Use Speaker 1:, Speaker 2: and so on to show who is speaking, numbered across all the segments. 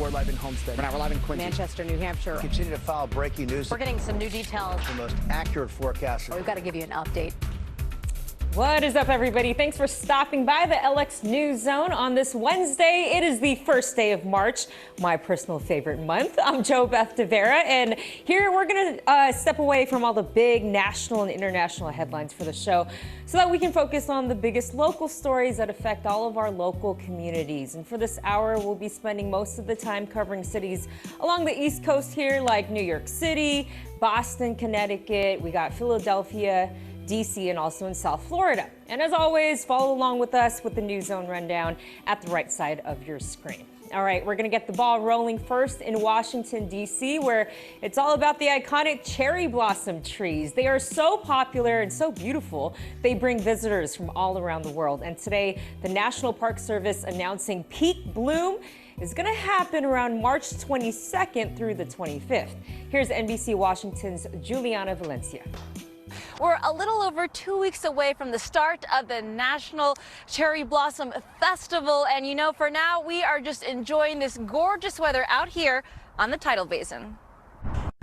Speaker 1: We're live in Homestead. We're live in Quincy,
Speaker 2: Manchester, New Hampshire.
Speaker 3: Continue to follow breaking news.
Speaker 2: We're getting some new details.
Speaker 3: The most accurate forecast.
Speaker 2: We've got to give you an update.
Speaker 4: What is up, everybody? Thanks for stopping by the LX News Zone on this Wednesday. It is the first day of March, my personal favorite month. I'm Jo Beth DeVera, and here we're going to step away from all the big national and international headlines for the show so that we can focus on the biggest local stories that affect all of our local communities. And for this hour, we'll be spending most of the time covering cities along the East Coast here, like New York City, Boston, Connecticut. We got Philadelphia, DC, and also in South Florida. And as always, follow along with us with the News Zone rundown at the right side of your screen. All right, we're going to get the ball rolling first in Washington, D.C., where it's all about the iconic cherry blossom trees. They are so popular and so beautiful, they bring visitors from all around the world. And today, the National Park Service announcing peak bloom is going to happen around March 22nd through the 25th. Here's NBC Washington's Juliana Valencia.
Speaker 5: We're a little over 2 weeks away from the start of the National Cherry Blossom Festival. And you know, for now, we are just enjoying this gorgeous weather out here on the tidal basin.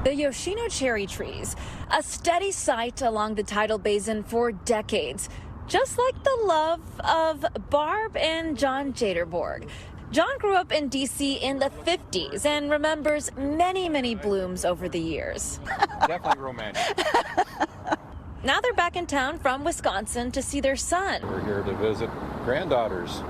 Speaker 5: The Yoshino cherry trees, a steady sight along the tidal basin for decades, just like the love of Barb and John Jaderborg. John grew up in D.C. in the 50s and remembers many, many blooms over the years.
Speaker 6: Definitely romantic.
Speaker 5: Now they're back in town from Wisconsin to see their son.
Speaker 6: We're here to visit granddaughters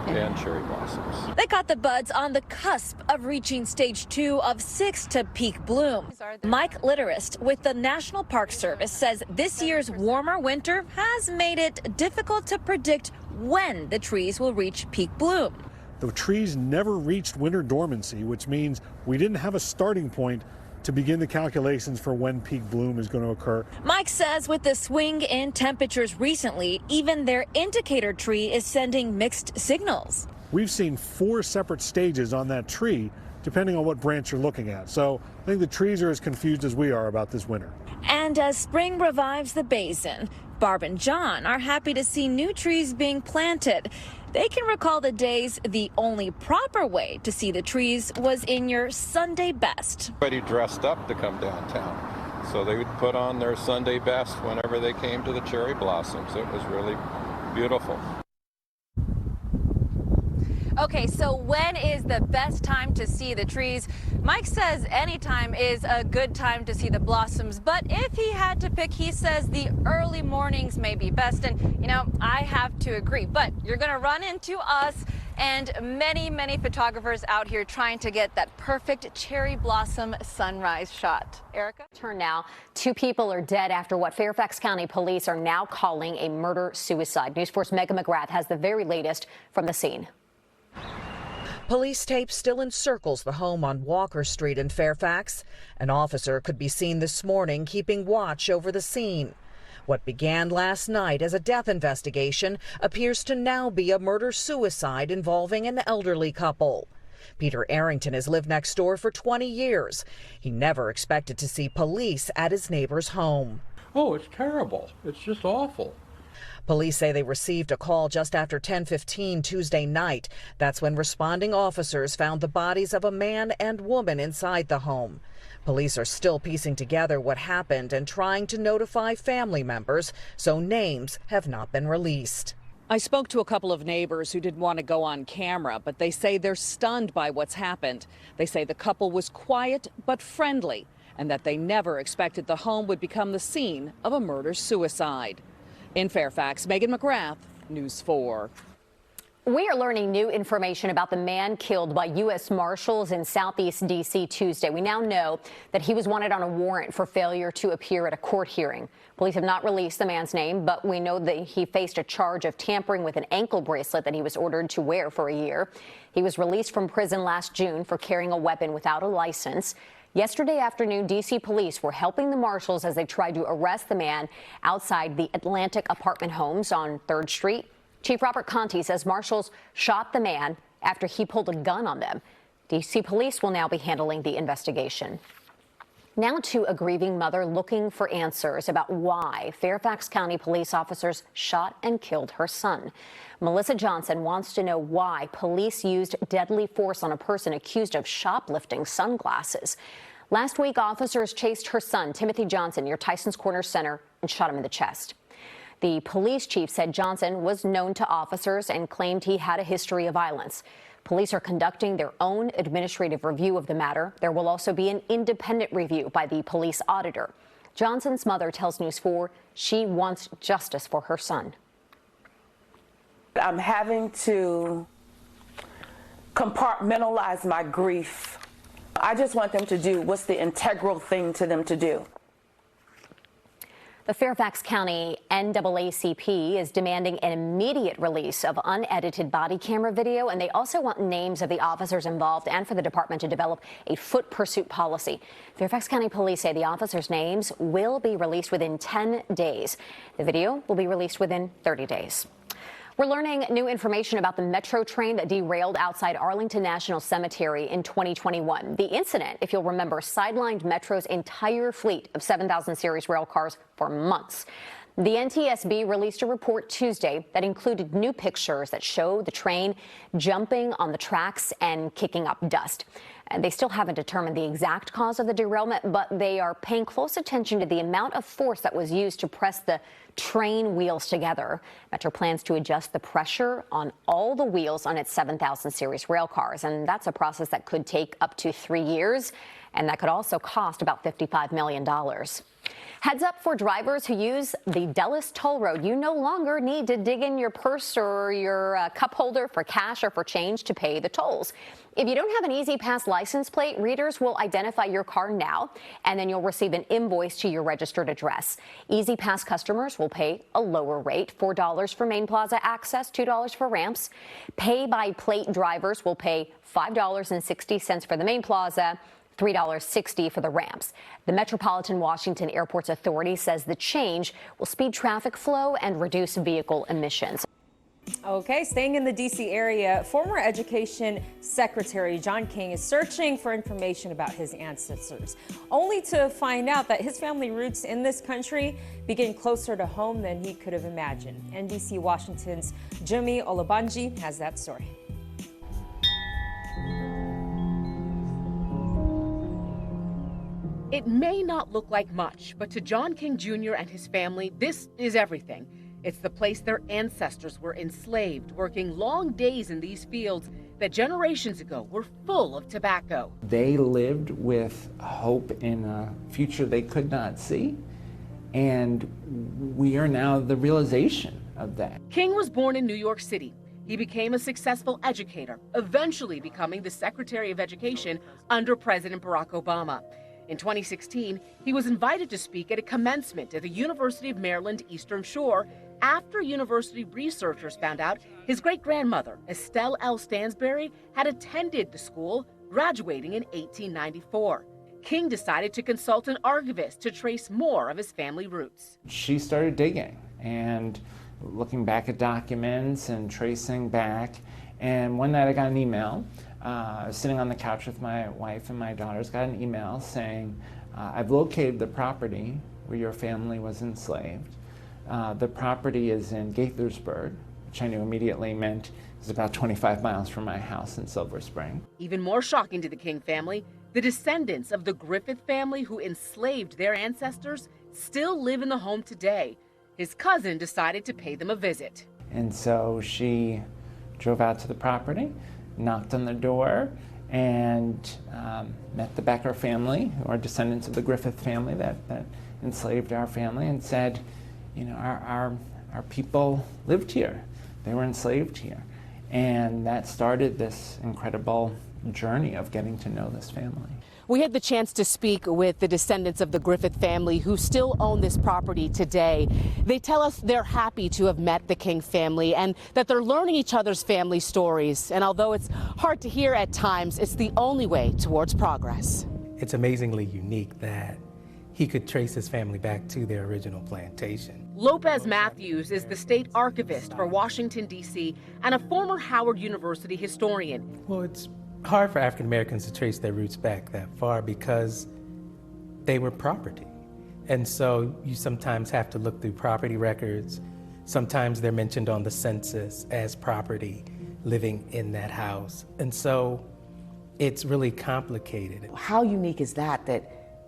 Speaker 6: and cherry blossoms.
Speaker 5: They caught the buds on the cusp of reaching stage 2 of 6 to peak bloom. Mike Litterist with the National Park Service says this year's warmer winter has made it difficult to predict when the trees will reach peak bloom.
Speaker 7: The trees never reached winter dormancy, which means we didn't have a starting point to begin the calculations for when peak bloom is going to occur.
Speaker 5: Mike says with the swing in temperatures recently, even their indicator tree is sending mixed signals.
Speaker 7: We've seen 4 separate stages on that tree, depending on what branch you're looking at. So I think the trees are as confused as we are about this winter.
Speaker 5: And as spring revives the basin, Barb and John are happy to see new trees being planted. They can recall the days the only proper way to see the trees was in your Sunday best.
Speaker 6: Everybody dressed up to come downtown, so they would put on their Sunday best whenever they came to the cherry blossoms. It was really beautiful.
Speaker 5: Okay, so when is the best time to see the trees? Mike says any time is a good time to see the blossoms, but if he had to pick, he says the early mornings may be best. And, you know, I have to agree, but you're going to run into us and many, many photographers out here trying to get that perfect cherry blossom sunrise shot. Erica?
Speaker 8: Turn now. 2 people are dead after what Fairfax County police are now calling a murder-suicide. News 4's Megan McGrath has the very latest from the scene.
Speaker 9: Police tape still encircles the home on Walker Street in Fairfax. An officer could be seen this morning keeping watch over the scene. What began last night as a death investigation appears to now be a murder-suicide involving an elderly couple. Peter Arrington has lived next door for 20 years. He never expected to see police at his neighbor's home.
Speaker 10: Oh, it's terrible. It's just awful.
Speaker 9: Police say they received a call just after 10:15 Tuesday night. That's when responding officers found the bodies of a man and woman inside the home. Police are still piecing together what happened and trying to notify family members, so names have not been released.
Speaker 11: I spoke to a couple of neighbors who didn't want to go on camera, but they say they're stunned by what's happened. They say the couple was quiet but friendly and that they never expected the home would become the scene of a murder-suicide. In Fairfax, Megan McGrath, News 4.
Speaker 8: We are learning new information about the man killed by U.S. Marshals in Southeast D.C. Tuesday. We now know that he was wanted on a warrant for failure to appear at a court hearing. Police have not released the man's name, but we know that he faced a charge of tampering with an ankle bracelet that he was ordered to wear for a year. He was released from prison last June for carrying a weapon without a license. Yesterday afternoon, D.C. police were helping the Marshals as they tried to arrest the man outside the Atlantic apartment homes on 3rd Street. Chief Robert Conti says Marshals shot the man after he pulled a gun on them. D.C. police will now be handling the investigation. Now to a grieving mother looking for answers about why Fairfax County police officers shot and killed her son. Melissa Johnson wants to know why police used deadly force on a person accused of shoplifting sunglasses. Last week, officers chased her son, Timothy Johnson, near Tyson's Corner Center and shot him in the chest. The police chief said Johnson was known to officers and claimed he had a history of violence. Police are conducting their own administrative review of the matter. There will also be an independent review by the police auditor. Johnson's mother tells News 4 she wants justice for her son.
Speaker 12: I'm having to compartmentalize my grief. I just want them to do what's the integral thing to them to do.
Speaker 8: The Fairfax County NAACP is demanding an immediate release of unedited body camera video, and they also want names of the officers involved and for the department to develop a foot pursuit policy. Fairfax County Police say the officers' names will be released within 10 days. The video will be released within 30 days. We're learning new information about the Metro train that derailed outside Arlington National Cemetery in 2021. The incident, if you'll remember, sidelined Metro's entire fleet of 7000 series rail cars for months. The NTSB released a report Tuesday that included new pictures that show the train jumping on the tracks and kicking up dust. And they still haven't determined the exact cause of the derailment, but they are paying close attention to the amount of force that was used to press the train wheels together. Metro plans to adjust the pressure on all the wheels on its 7000 series rail cars, and that's a process that could take up to 3 years, and that could also cost about $55 million. Heads up for drivers who use the Dulles Toll Road. You no longer need to dig in your purse or your cup holder for cash or for change to pay the tolls. If you don't have an Easy Pass license plate, readers will identify your car now, and then you'll receive an invoice to your registered address. Easy Pass customers will pay a lower rate, $4 for Main Plaza access, $2 for ramps. Pay-by-plate drivers will pay $5.60 for the Main Plaza, $3.60 for the ramps. The Metropolitan Washington Airports Authority says the change will speed traffic flow and reduce vehicle emissions.
Speaker 4: Okay, staying in the D.C. area, former Education Secretary John King is searching for information about his ancestors, only to find out that his family roots in this country begin closer to home than he could have imagined. NBC Washington's Jimmy Olabanji has that story.
Speaker 13: It may not look like much, but to John King Jr. and his family, this is everything. It's the place their ancestors were enslaved, working long days in these fields that generations ago were full of tobacco.
Speaker 14: They lived with hope in a future they could not see, and we are now the realization of that.
Speaker 13: King was born in New York City. He became a successful educator, eventually becoming the Secretary of Education under President Barack Obama. In 2016, he was invited to speak at a commencement at the University of Maryland Eastern Shore after university researchers found out his great-grandmother, Estelle L. Stansberry, had attended the school, graduating in 1894. King decided to consult an archivist to trace more of his family roots.
Speaker 14: She started digging and looking back at documents and tracing back. And one night I got an email. I was sitting on the couch with my wife and my daughters, got an email saying, I've located the property where your family was enslaved. The property is in Gaithersburg, which I knew immediately meant it was about 25 miles from my house in Silver Spring.
Speaker 13: Even more shocking to the King family, the descendants of the Griffith family who enslaved their ancestors still live in the home today. His cousin decided to pay them a visit.
Speaker 14: And so she drove out to the property, knocked on the door, and met the Becker family, who are descendants of the Griffith family that enslaved our family, and said, you know, our people lived here. They were enslaved here. And that started this incredible journey of getting to know this family.
Speaker 13: We had the chance to speak with the descendants of the Griffith family who still own this property today. They tell us they're happy to have met the King family and that they're learning each other's family stories. And although it's hard to hear at times, it's the only way towards progress.
Speaker 15: It's amazingly unique that he could trace his family back to their original plantation.
Speaker 13: Lopez Matthews is the state archivist for Washington, D.C., and a former Howard University historian.
Speaker 15: Well, it's hard for African Americans to trace their roots back that far because they were property. And so you sometimes have to look through property records. Sometimes they're mentioned on the census as property living in that house. And so it's really complicated.
Speaker 12: How unique is that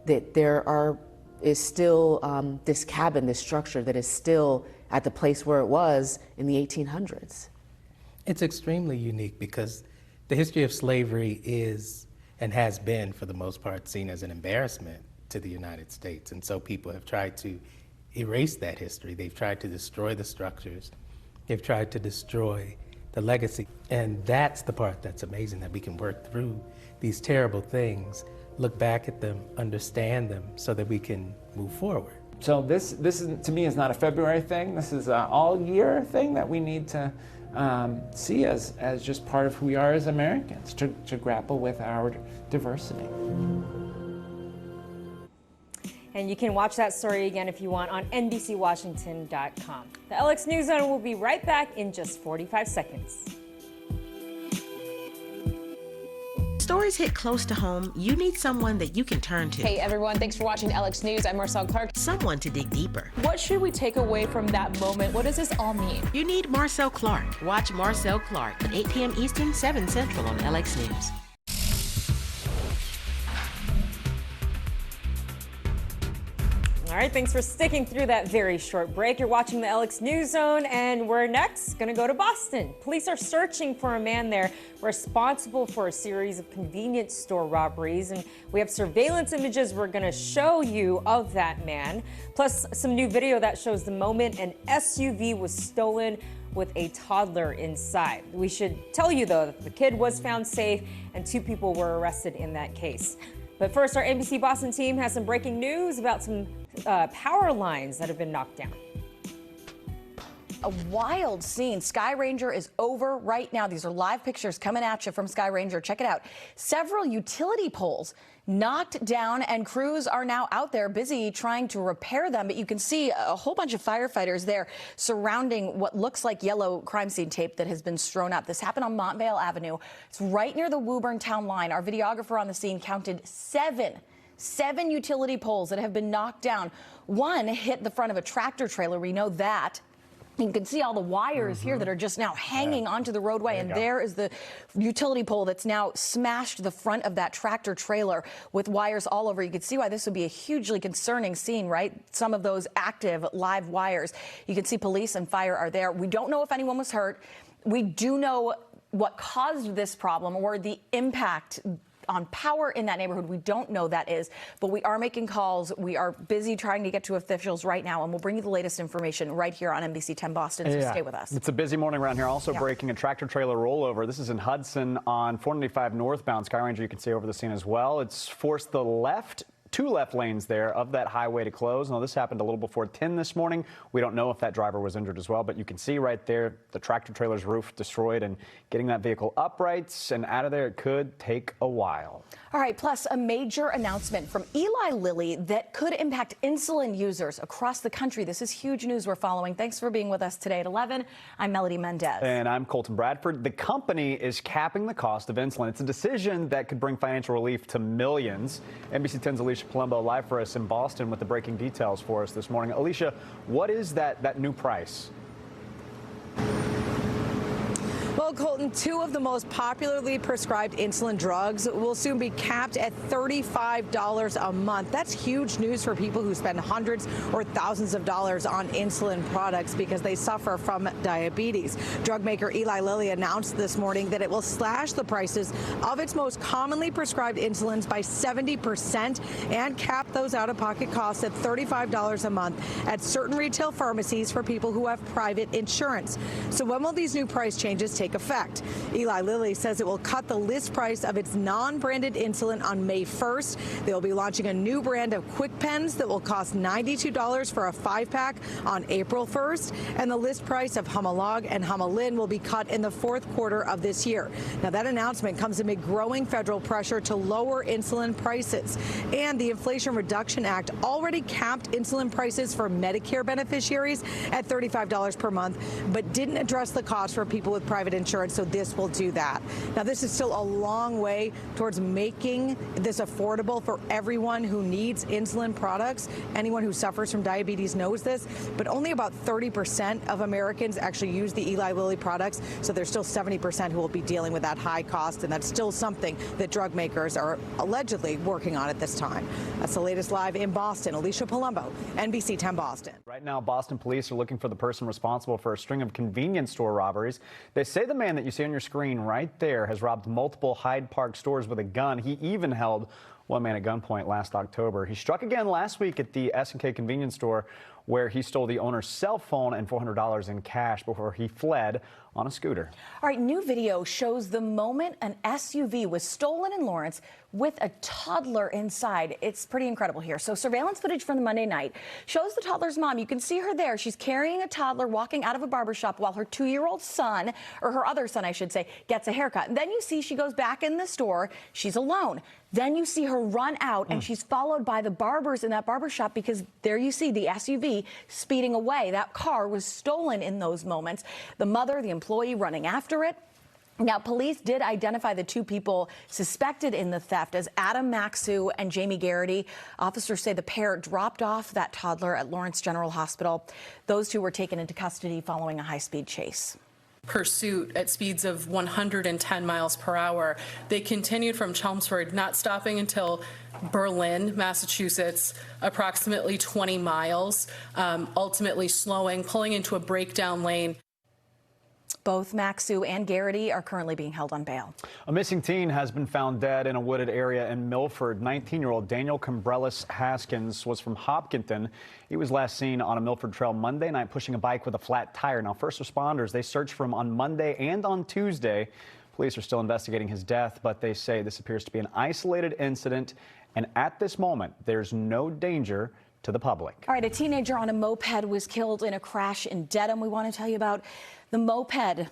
Speaker 12: there is still this cabin, this structure that is still at the place where it was in the 1800s?
Speaker 15: It's extremely unique because the history of slavery is and has been, for the most part, seen as an embarrassment to the United States. And so people have tried to erase that history. They've tried to destroy the structures. They've tried to destroy the legacy. And that's the part that's amazing, that we can work through these terrible things, look back at them, understand them, so that we can move forward.
Speaker 14: So this is, to me, is not a February thing. This is an all-year thing that we need to see as just part of who we are as Americans, to grapple with our diversity.
Speaker 4: And you can watch that story again if you want on NBCWashington.com. The LX News Zone will be right back in just 45 seconds.
Speaker 16: Stories hit close to home, you need someone that you can turn to.
Speaker 17: Hey everyone, thanks for watching LX News. I'm Marcel Clark.
Speaker 16: Someone to dig deeper.
Speaker 17: What should we take away from that moment? What does this all mean?
Speaker 16: You need Marcel Clark. Watch Marcel Clark at 8 p.m. Eastern, 7 Central on LX News.
Speaker 4: All right, thanks for sticking through that very short break. You're watching the LX News Zone, and we're next going to go to Boston. Police are searching for a man there responsible for a series of convenience store robberies, and we have surveillance images we're going to show you of that man, plus some new video that shows the moment an SUV was stolen with a toddler inside. We should tell you, though, that the kid was found safe and 2 people were arrested in that case. But first, our NBC Boston team has some breaking news about some power lines that have been knocked down.
Speaker 5: A wild scene. Sky Ranger is over right now. These are live pictures coming at you from Sky Ranger. Check it out. Several utility poles knocked down, and crews are now out there busy trying to repair them. But you can see a whole bunch of firefighters there surrounding what looks like yellow crime scene tape that has been strewn up. This happened on Montvale Avenue. It's right near the Woburn Town line. Our videographer on the scene counted 7 utility poles that have been knocked down. One hit the front of a tractor trailer. We know that. You can see all the wires here that are just now hanging onto the roadway, and there is the utility pole that's now smashed the front of that tractor trailer with wires all over. You can see why this would be a hugely concerning scene, right? Some of those active live wires. You can see police and fire are there. We don't know if anyone was hurt. We do know what caused this problem or the impact on power in that neighborhood. We don't know that is, but we are making calls. We are busy trying to get to officials right now, and we'll bring you the latest information right here on NBC 10 Boston, so stay with us.
Speaker 18: It's a busy morning around here. Also breaking a tractor trailer rollover. This is in Hudson on 495 northbound. Sky Ranger, you can see over the scene as well. It's forced the two left lanes there of that highway to close. Now, this happened a little before 10 this morning. We don't know if that driver was injured as well, but you can see right there the tractor trailer's roof destroyed, and getting that vehicle upright and out of there, it could take a while.
Speaker 5: All right, plus a major announcement from Eli Lilly that could impact insulin users across the country. This is huge news we're following. Thanks for being with us today at 11. I'm Melody Mendez.
Speaker 18: And I'm Colton Bradford. The company is capping the cost of insulin. It's a decision that could bring financial relief to millions. NBC 10's Alicia Palumbo live for us in Boston with the breaking details for us this morning. Alicia, what is that new price?
Speaker 19: Well, Colton, 2 of the most popularly prescribed insulin drugs will soon be capped at $35 a month. That's huge news for people who spend hundreds or thousands of dollars on insulin products because they suffer from diabetes. Drug maker Eli Lilly announced this morning that it will slash the prices of its most commonly prescribed insulins by 70% and cap those out-of-pocket costs at $35 a month at certain retail pharmacies for people who have private insurance. So when will these new price changes take effect? Eli Lilly says it will cut the list price of its non-branded insulin on May 1st. They'll be launching a new brand of Quick Pens that will cost $92 for a 5-pack on April 1st, and the list price of Humalog and Humulin will be cut in the 4th quarter of this year. Now, that announcement comes amid growing federal pressure to lower insulin prices, and the Inflation Reduction Act already capped insulin prices for Medicare beneficiaries at $35 per month, but didn't address the cost for people with private insurance insurance, so this will do that. Now, this is still a long way towards making this affordable for everyone who needs insulin products. Anyone who suffers from diabetes knows this, but only about 30% of Americans actually use the Eli Lilly products, so there's still 70% who will be dealing with that high cost, and that's still something that drug makers are allegedly working on at this time. That's the latest live in Boston. Alicia Palumbo, NBC 10 Boston.
Speaker 18: Right now, Boston police are looking for the person responsible for a string of convenience store robberies. They say the man that you see on your screen right there has robbed multiple Hyde Park stores with a gun. He even held one man at gunpoint last October. He struck again last week at the S&K convenience store, where he stole the owner's cell phone and $400 in cash before he fled on a scooter.
Speaker 20: All right, new video shows the moment an SUV was stolen in Lawrence with a toddler inside. It's pretty incredible here. So surveillance footage from the Monday night shows the toddler's mom. You can see her there. She's carrying a toddler walking out of a barbershop while her 2-year-old son, or her other son, I should say, gets a haircut. And then you see she goes back in the store. She's alone. Then you see her run out, and she's followed by the barbers in that barbershop, because there you see the SUV speeding away. That car was stolen in those moments. The mother, the employee, running after it. Now, police did identify the two people suspected in the theft as Adam Maxu and Jamie Garrity. Officers say the pair dropped off that toddler at Lawrence General Hospital. Those two were taken into custody following a high-speed chase.
Speaker 17: Pursuit at speeds of 110 miles per hour. They continued from Chelmsford, not stopping until Berlin, Massachusetts, approximately 20 miles, ultimately slowing, pulling into a breakdown lane.
Speaker 20: Both Maxu and Garrity are currently being held on bail.
Speaker 18: A missing teen has been found dead in a wooded area in Milford. 19-year-old Daniel Combrellis Haskins was from Hopkinton. He was last seen on a Milford trail Monday night pushing a bike with a flat tire. Now, first responders, they searched for him on Monday and on Tuesday. Police are still investigating his death, but they say this appears to be an isolated incident. And at this moment, there's no danger to the public.
Speaker 20: All right, a teenager on a moped was killed in a crash in Dedham. We want to tell you about the moped.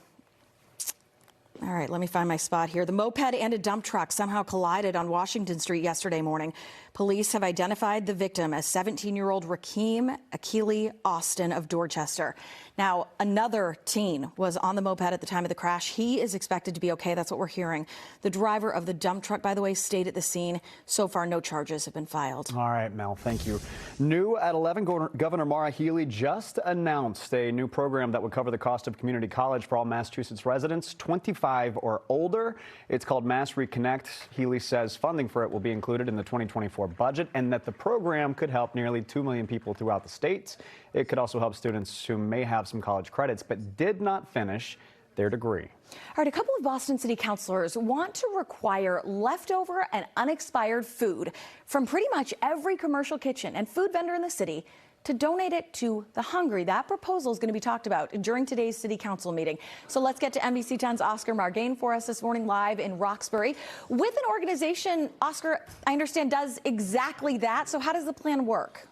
Speaker 20: All right, let me find my spot here. The moped and a dump truck somehow collided on Washington Street yesterday morning. Police have identified the victim as 17-year-old Rakeem Akili Austin of Dorchester. Now, another teen was on the moped at the time of the crash. He is expected to be okay. That's what we're hearing. The driver of the dump truck, by the way, stayed at the scene. So far, no charges have been filed.
Speaker 18: All right, Mel, thank you. New at 11, Governor Maura Healey just announced a new program that would cover the cost of community college for all Massachusetts residents 25 or older. It's called Mass Reconnect. Healey says funding for it will be included in the 2024 budget, and that the program could help nearly 2 million people throughout the states. It could also help students who may have some college credits but did not finish their degree.
Speaker 20: All right, a couple of Boston City councilors want to require leftover and unexpired food from pretty much every commercial kitchen and food vendor in the city to donate it to the hungry. That proposal is going to be talked about during today's city council meeting. So let's get to NBC 10's Oscar Margain for us this morning live in Roxbury with an organization, Oscar, I understand, does exactly that. So how does the plan work?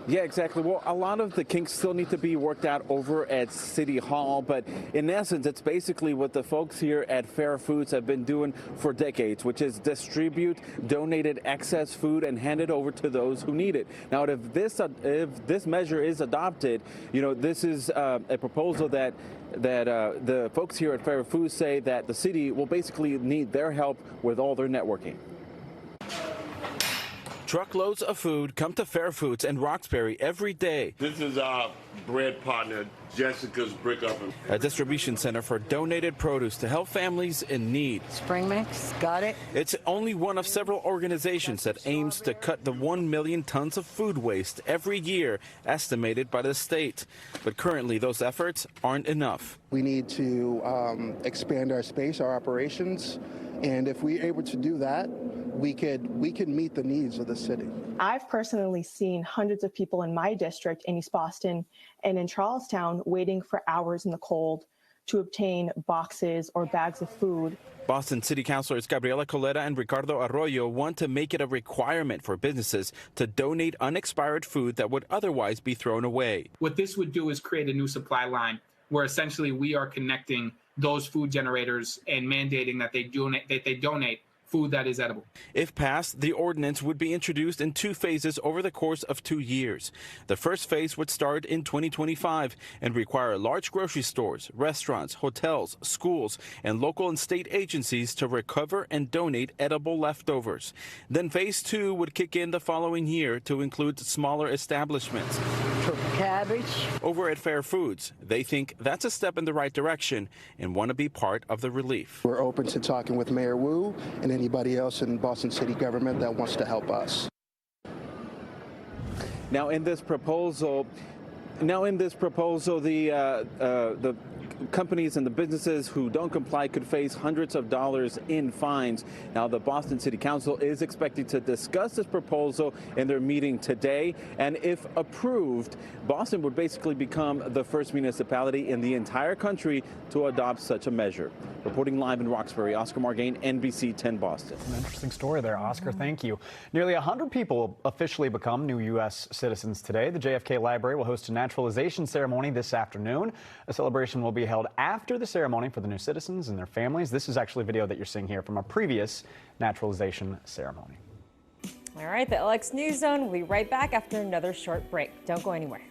Speaker 21: Yeah, exactly. Well, a lot of the kinks still need to be worked out over at City Hall, but in essence, it's basically what the folks here at Fair Foods have been doing for decades, which is distribute donated excess food and hand it over to those who need it. Now, if this measure is adopted, you know, this is a proposal that the folks here at Fair Foods say that the city will basically need their help with all their networking.
Speaker 22: Truckloads of food come to Fair Foods in Roxbury every day.
Speaker 23: This is our bread partner, Jessica's Brick Oven.
Speaker 22: A distribution center for donated produce to help families in need.
Speaker 24: Spring mix, got it.
Speaker 22: It's only one of several organizations that aims to cut the 1 million tons of food waste every year, estimated by the state. But currently, those efforts aren't enough.
Speaker 25: We need to expand our space, our operations, and if we're able to do that, we could meet the needs of the city.
Speaker 26: I've personally seen hundreds of people in my district in East Boston and in Charlestown waiting for hours in the cold to obtain boxes or bags of food.
Speaker 22: Boston City Councilors Gabriela Coletta and Ricardo Arroyo want to make it a requirement for businesses to donate unexpired food that would otherwise be thrown away.
Speaker 27: What this would do is create a new supply line where essentially we are connecting those food generators and mandating that they donate food that is edible.
Speaker 22: If passed, the ordinance would be introduced in 2 phases over the course of 2 years. The first phase would start in 2025 and require large grocery stores, restaurants, hotels, schools, and local and state agencies to recover and donate edible leftovers. Then phase 2 would kick in the following year to include smaller establishments.
Speaker 1: Cabbage.
Speaker 22: Over at Fair Foods, they think that's a step in the right direction and want to be part of the relief.
Speaker 25: We're open to talking with Mayor Wu and anybody else in Boston City government that wants to help us.
Speaker 21: Now, in this proposal, the companies and the businesses who don't comply could face hundreds of dollars in fines. Now, the Boston City Council is expected to discuss this proposal in their meeting today. And if approved, Boston would basically become the first municipality in the entire country to adopt such a measure. Reporting live in Roxbury, Oscar Margain, NBC 10 Boston.
Speaker 18: An interesting story there, Oscar. Thank you. Nearly 100 people will officially become new U.S. citizens today. The JFK Library will host a naturalization ceremony this afternoon. A celebration will be held after the ceremony for the new citizens and their families. This is actually a video that you're seeing here from a previous naturalization ceremony.
Speaker 4: All right, the LX News Zone will be right back after another short break. Don't go anywhere.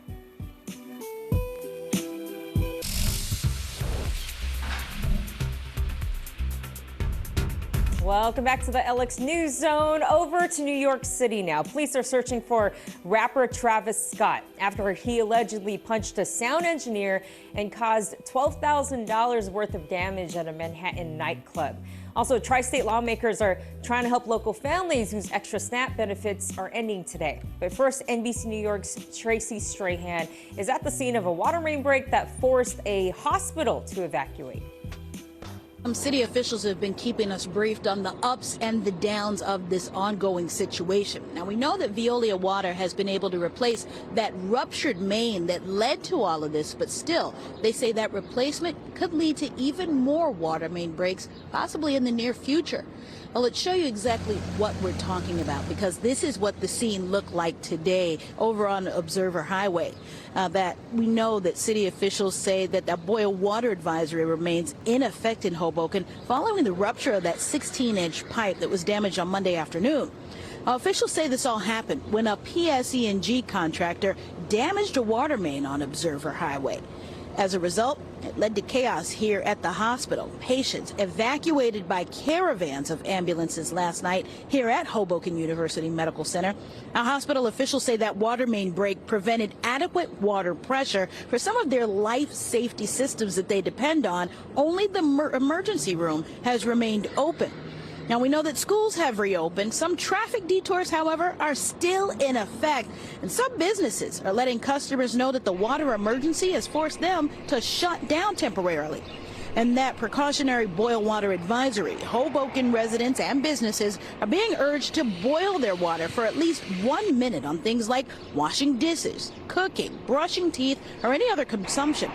Speaker 4: Welcome back to the LX News Zone. Over to New York City now. Police are searching for rapper Travis Scott after he allegedly punched a sound engineer and caused $12,000 worth of damage at a Manhattan nightclub. Also, tri-state lawmakers are trying to help local families whose extra SNAP benefits are ending today. But first, NBC New York's Tracy Strahan is at the scene of a water main break that forced a hospital to evacuate.
Speaker 2: City officials have been keeping us briefed on the ups and the downs of this ongoing situation. Now, we know that Veolia Water has been able to replace that ruptured main that led to all of this, but still, they say that replacement could lead to even more water main breaks, possibly in the near future. Well, let's show you exactly what we're talking about, because this is what the scene looked like today over on Observer Highway. That we know that city officials say that the boil water advisory remains in effect in Hoboken following the rupture of that 16-inch pipe that was damaged on Monday afternoon. Officials say this all happened when a PSE&G contractor damaged a water main on Observer Highway. As a result, it led to chaos here at the hospital. Patients evacuated by caravans of ambulances last night here at Hoboken University Medical Center. Now, hospital officials say that water main break prevented adequate water pressure for some of their life safety systems that they depend on. Only the emergency room has remained open. Now, we know that schools have reopened. Some traffic detours, however, are still in effect. And some businesses are letting customers know that the water emergency has forced them to shut down temporarily. And that precautionary boil water advisory, Hoboken residents and businesses are being urged to boil their water for at least 1 minute on things like washing dishes, cooking, brushing teeth, or any other consumption.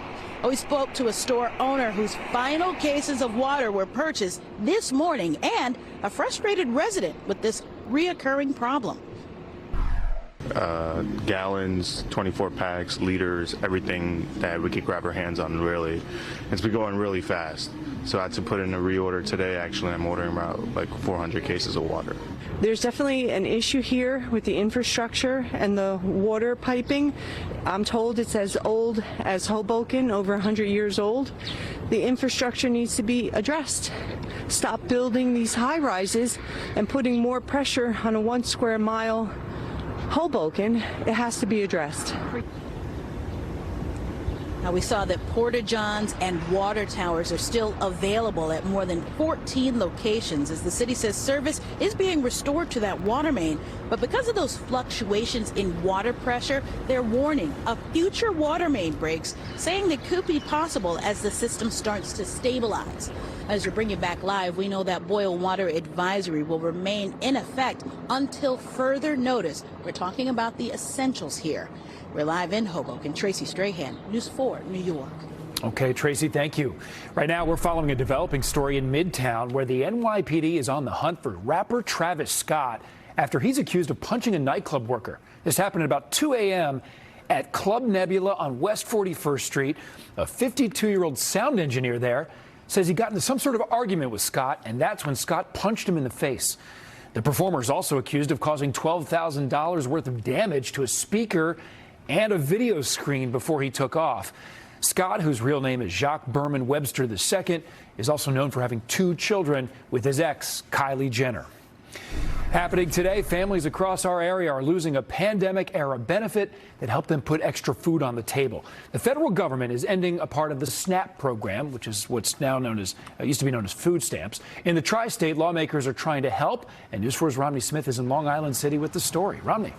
Speaker 2: We spoke to a store owner whose final cases of water were purchased this morning and a frustrated resident with this reoccurring problem.
Speaker 3: Gallons, 24 packs, liters, everything that we could grab our hands on, really. It's been going really fast. So I had to put in a reorder today. Actually, I'm ordering about like 400 cases of water.
Speaker 6: There's definitely an issue here with the infrastructure and the water piping. I'm told it's as old as Hoboken, over 100 years old. The infrastructure needs to be addressed. Stop building these high rises and putting more pressure on a 1 square mile Hoboken. It has to be addressed.
Speaker 2: Now, we saw that porta-johns and water towers are still available at more than 14 locations as the city says service is being restored to that water main. But because of those fluctuations in water pressure, they're warning of future water main breaks, saying that could be possible as the system starts to stabilize. As we bring you back live, we know that boil water advisory will remain in effect until further notice. We're talking about the essentials here. We're live in Hoboken. Tracy Strahan, News 4, New York.
Speaker 7: Okay, Tracy, thank you. Right now, we're following a developing story in Midtown where the NYPD is on the hunt for rapper Travis Scott after he's accused of punching a nightclub worker. This happened at about 2 a.m. at Club Nebula on West 41st Street. A 52-year-old sound engineer there says he got into some sort of argument with Scott, and that's when Scott punched him in the face. The performer is also accused of causing $12,000 worth of damage to a speaker and a video screen before he took off. Scott, whose real name is Jacques Berman Webster II, is also known for having 2 children with his ex, Kylie Jenner. Happening today, families across our area are losing a pandemic-era benefit that helped them put extra food on the table. The federal government is ending a part of the SNAP program, which is what's now known as, used to be known as food stamps. In the tri-state, lawmakers are trying to help, and News 4's Romney Smith is in Long Island City with the story. Romney.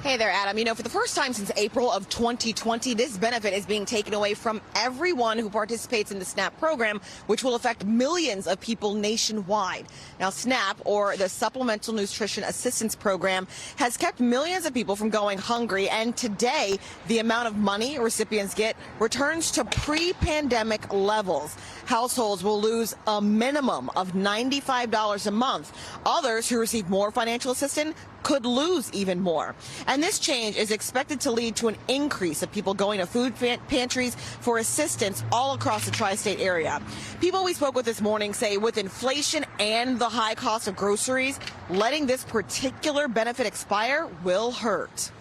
Speaker 1: Hey there, Adam. You know, for the first time since April of 2020, this benefit is being taken away from everyone who participates in the SNAP program, which will affect millions of people nationwide. Now, SNAP, or the Supplemental Nutrition Assistance Program, has kept millions of people from going hungry, and today, the amount of money recipients get returns to pre-pandemic levels. Households will lose a minimum of $95 a month. Others who receive more financial assistance could lose even more. And this change is expected to lead to an increase of people going to food pantries for assistance all across the tri-state area. People we spoke with this morning say with inflation and the high cost of groceries, letting this particular benefit expire will hurt.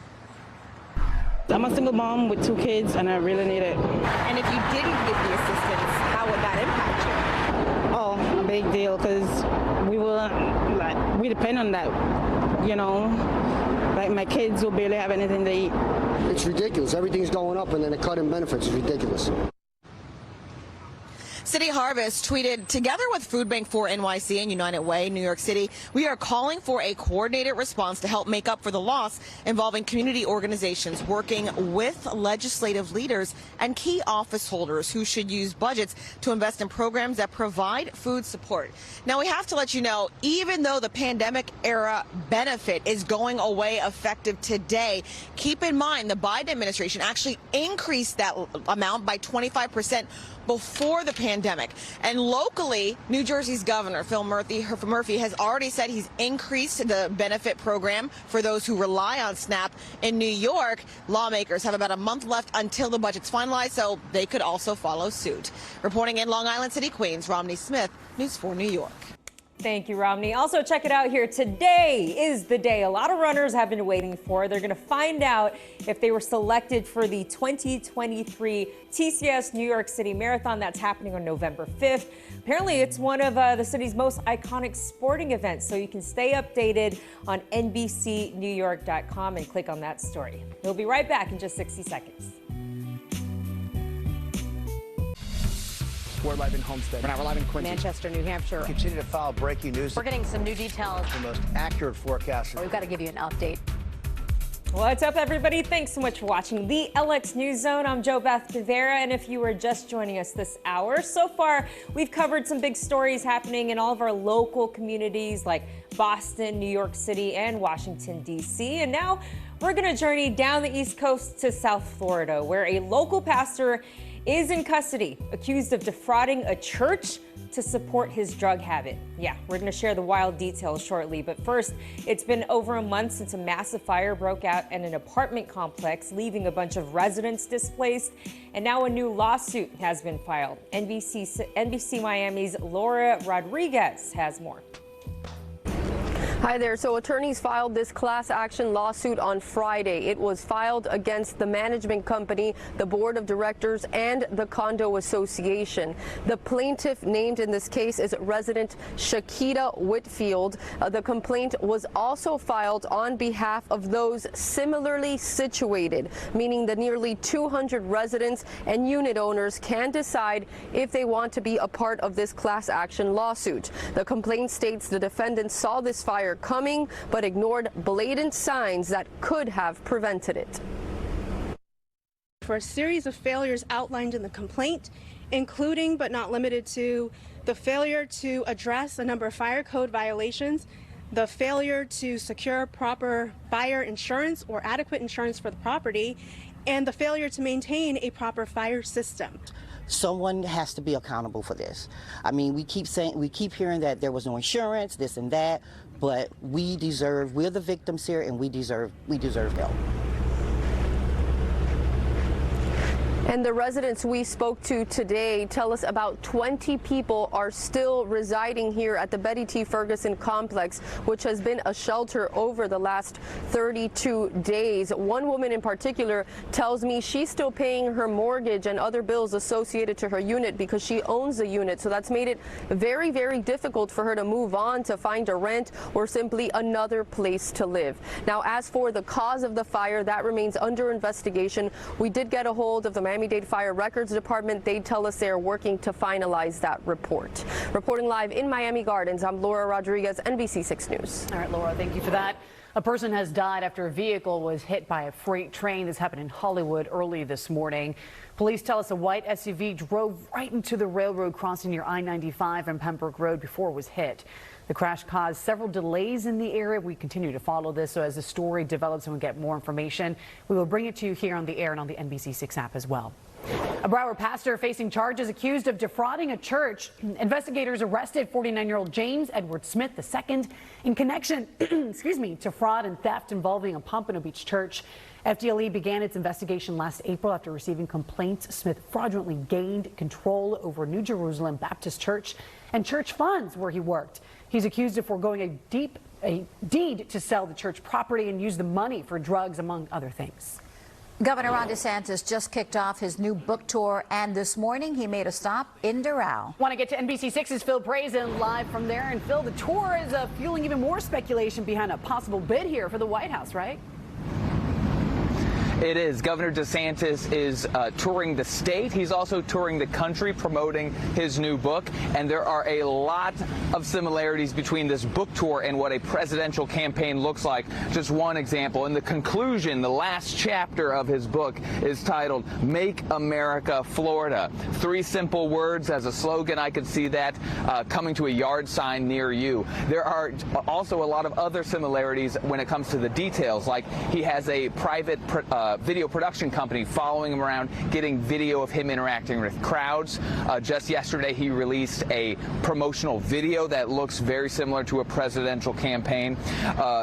Speaker 8: I'm a single mom with 2 kids and I really need it.
Speaker 1: And if you didn't get the assistance, how would that impact you?
Speaker 8: Oh, a big deal, because we depend on that. You know, like my kids will barely have anything to eat.
Speaker 9: It's ridiculous. Everything's going up and then a cut in benefits is ridiculous.
Speaker 1: City Harvest tweeted, together with Food Bank for NYC and United Way, New York City, we are calling for a coordinated response to help make up for the loss involving community organizations working with legislative leaders and key office holders who should use budgets to invest in programs that provide food support. Now, we have to let you know, even though the pandemic era benefit is going away effective today, keep in mind the Biden administration actually increased that amount by 25% before the pandemic. And locally, New Jersey's governor, Phil Murphy, has already said he's increased the benefit program for those who rely on SNAP. In New York, lawmakers have about a month left until the budget's finalized, so they could also follow suit. Reporting in Long Island City, Queens, Romney Smith, News 4 New York.
Speaker 4: Thank you, Romney. Also, check it out here. Today is the day a lot of runners have been waiting for. They're going to find out if they were selected for the 2023 TCS New York City Marathon that's happening on November 5th. Apparently, it's one of the city's most iconic sporting events, so you can stay updated on NBCNewYork.com and click on that story. We'll be right back in just 60 seconds.
Speaker 10: We're live in Homestead. We're live in Quincy.
Speaker 11: Manchester, New Hampshire.
Speaker 10: Continue to follow breaking news.
Speaker 11: We're getting some new details.
Speaker 10: The most accurate forecast.
Speaker 11: We've got to give you an update.
Speaker 4: What's up, everybody? Thanks so much for watching the LX News Zone. I'm Jo Beth DeVera, and if you were just joining us this hour, so far we've covered some big stories happening in all of our local communities like Boston, New York City, and Washington, D.C. And now we're going to journey down the East Coast to South Florida, where a local pastor is in custody, accused of defrauding a church to support his drug habit. Yeah, we're going to share the wild details shortly, but first, it's been over a month since a massive fire broke out in an apartment complex, leaving a bunch of residents displaced, and now a new lawsuit has been filed. NBC Miami's Laura Rodriguez has more.
Speaker 13: Hi there. So attorneys filed this class action lawsuit on Friday. It was filed against the management company, the board of directors, and the condo association. The plaintiff named in this case is resident Shakita Whitfield. The complaint was also filed on behalf of those similarly situated, meaning the nearly 200 residents and unit owners can decide if they want to be a part of this class action lawsuit. The complaint states the defendants saw this fire coming but ignored blatant signs that could have prevented it.
Speaker 24: For a series of failures outlined in the complaint, including but not limited to the failure to address a number of fire code violations, the failure to secure proper buyer insurance or adequate insurance for the property, and the failure to maintain a proper fire system.
Speaker 28: Someone has to be accountable for this. I mean, we keep hearing that there was no insurance, this and that, but we're the victims here, and we deserve help.
Speaker 13: And the residents we spoke to today tell us about 20 people are still residing here at the Betty T. Ferguson complex, which has been a shelter over the last 32 days. One woman in particular tells me she's still paying her mortgage and other bills associated to her unit because she owns the unit. So that's made it very, very difficult for her to move on, to find a rent or simply another place to live. Now, as for the cause of the fire, that remains under investigation. We did get a hold of the Miami-Dade Fire Records Department. They tell us they are working to finalize that report. Reporting live in Miami Gardens, I'm Laura Rodriguez, NBC6 News.
Speaker 5: All right, Laura, thank you for that. A person has died after a vehicle was hit by a freight train. This happened in Hollywood early this morning. Police tell us a white SUV drove right into the railroad crossing near I-95 and Pembroke Road before it was hit. The crash caused several delays in the area. We continue to follow this, so as the story develops and we get more information, we will bring it to you here on the air and on the NBC6 app as well. A Broward pastor facing charges accused of defrauding a church. Investigators arrested 49-year-old James Edward Smith II in connection to fraud and theft involving a Pompano Beach church. FDLE began its investigation last April after receiving complaints Smith fraudulently gained control over New Jerusalem Baptist Church and church funds where he worked. He's accused of foregoing a deed to sell the church property and use the money for drugs, among other things.
Speaker 12: Governor Ron DeSantis just kicked off his new book tour, and this morning he made a stop in Doral.
Speaker 5: Want to get to NBC6's Phil Brazen live from there. And Phil, the tour is fueling even more speculation behind a possible bid here for the White House, right?
Speaker 14: It is. Governor DeSantis is touring the state. He's also touring the country promoting his new book. And there are a lot of similarities between this book tour and what a presidential campaign looks like. Just one example. In the conclusion, the last chapter of his book is titled Make America Florida. 3 simple words as a slogan. I could see that coming to a yard sign near you. There are also a lot of other similarities when it comes to the details, like he has a private video production company following him around, getting video of him interacting with crowds. Just yesterday, he released a promotional video that looks very similar to a presidential campaign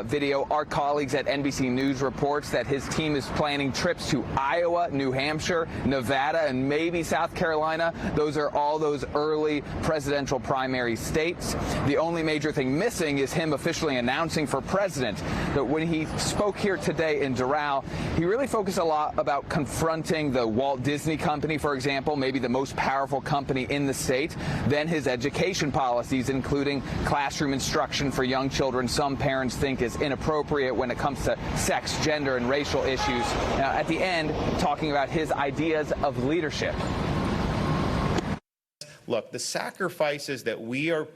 Speaker 14: video. Our colleagues at NBC News reports that his team is planning trips to Iowa, New Hampshire, Nevada, and maybe South Carolina. Those are all those early presidential primary states. The only major thing missing is him officially announcing for president. But when he spoke here today in Doral, he really focused a lot about confronting the Walt Disney Company, for example, maybe the most powerful company in the state, then his education policies, including classroom instruction for young children some parents think is inappropriate when it comes to sex, gender, and racial issues. Now, at the end, talking about his ideas of leadership.
Speaker 15: Look, the sacrifices that we are